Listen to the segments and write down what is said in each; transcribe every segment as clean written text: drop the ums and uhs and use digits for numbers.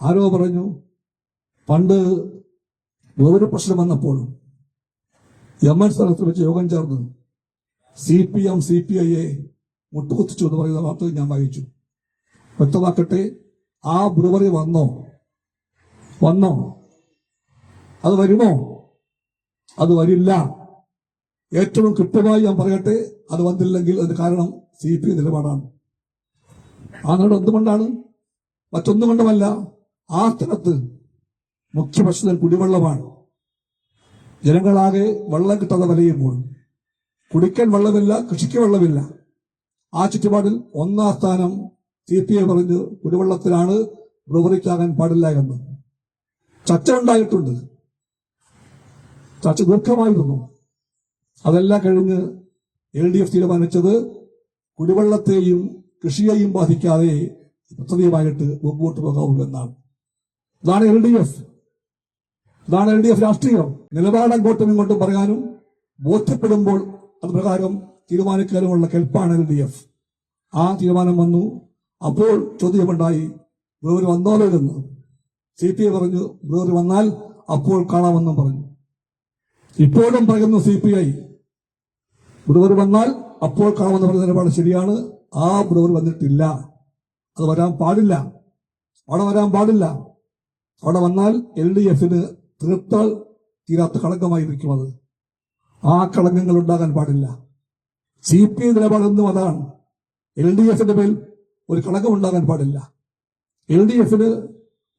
ആരോ പറഞ്ഞു പണ്ട് ഒരു പ്രശ്നം വന്നപ്പോഴും എം.എൻ. സ്ഥലത്ത് വെച്ച് യോഗം ചേർന്ന് CPM CPIയെ മുട്ടുകുത്തിച്ചു എന്ന് പറയുന്ന വാർത്ത ഞാൻ വായിച്ചു. വ്യക്തമാക്കട്ടെ, ആ ബ്രൂവറി വന്നോ? അത് വരുമോ? അത് വരില്ല. ഏറ്റവും കൃത്യമായി ഞാൻ പറയട്ടെ, അത് വന്നില്ലെങ്കിൽ അതിന് കാരണം CPI നിലപാടാണ്. ആ നാട് എന്തുകൊണ്ടാണ്? മറ്റൊന്നും കൊണ്ടുമല്ല. ആ സ്ഥലത്ത് മുഖ്യ പ്രശ്നം കുടിവെള്ളമാണ്. ജനങ്ങളാകെ വെള്ളം കിട്ടാതെ വലയുമ്പോൾ കുടിക്കാൻ വെള്ളമില്ല, കൃഷിക്ക് വെള്ളമില്ല. ആ ചുറ്റുപാടിൽ ഒന്നാം സ്ഥാനം CPI പറഞ്ഞു കുടിവെള്ളത്തിലാണ്, ബ്രൂവറിക്കാകാൻ പാടില്ല എന്ന്. ചർച്ച ഉണ്ടായിട്ടുണ്ട്, ചർച്ച ദീർഘമായിരുന്നു. അതെല്ലാം കഴിഞ്ഞ് LDF തീരുമാനിച്ചത് കുടിവെള്ളത്തെയും കൃഷിയെയും ബാധിക്കാതെ പദ്ധതിയുമായിട്ട് മുമ്പോട്ട് പോകാവൂ എന്നാണ്. ഇതാണ് LDF രാഷ്ട്രീയം. നിലപാട് അങ്ങോട്ടും ഇങ്ങോട്ടും പറയാനും ബോധ്യപ്പെടുമ്പോൾ അത് പ്രകാരം തീരുമാനിക്കാനുമുള്ള കെൽപ്പാണ് LDF. ആ തീരുമാനം വന്നു. അപ്പോൾ ചോദ്യമുണ്ടായി, ബ്രൂവറി വന്നോലോ എന്ന്. CPI പറഞ്ഞു ബ്രൂവറി വന്നാൽ അപ്പോൾ കാണാമെന്നും പറഞ്ഞു. ഇപ്പോഴും പറയുന്നു CPI ബ്രൂവറി വന്നാൽ അപ്പോൾ കാണാമെന്ന് പറയുന്ന നിലപാട് ശരിയാണ്. ആ ബ്രൂവറി വന്നിട്ടില്ല, അത് വരാൻ പാടില്ല. അവിടെ വന്നാൽ LDFന് തീർത്താൽ തീരാത്ത കളങ്കമായിരിക്കും. അത് ആ കളങ്കങ്ങൾ ഉണ്ടാകാൻ പാടില്ല. CPI നിലപാടെന്നും അതാണ്. LDFന്റെ മേൽ ഒരു കളങ്കം ഉണ്ടാകാൻ പാടില്ല. LDFന്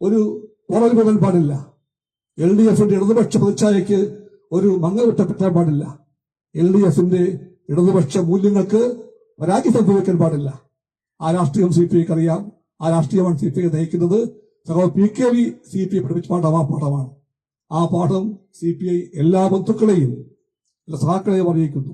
ഒരു പോറൽ വരാൻ പാടില്ല. LDFന്റെ ഇടതുപക്ഷ പ്രതിച്ഛായയ്ക്ക് ഒരു മങ്ങൽ വിട്ടപ്പെട്ടാൻ പാടില്ല. LDFന്റെ ഇടതുപക്ഷ മൂല്യങ്ങൾക്ക് പരാജയം സംഭവിക്കാൻ പാടില്ല. ആ രാഷ്ട്രീയം CPIക്ക് അറിയാം. ആ രാഷ്ട്രീയമാണ് CPI നയിക്കുന്നത്. PKV CPI പഠിപ്പിച്ച പാഠം ആ പാഠമാണ്. ആ പാഠം CPI എല്ലാ ബന്ധുക്കളെയും, എല്ലാ സഹാക്കളെയും അറിയിക്കുന്നു.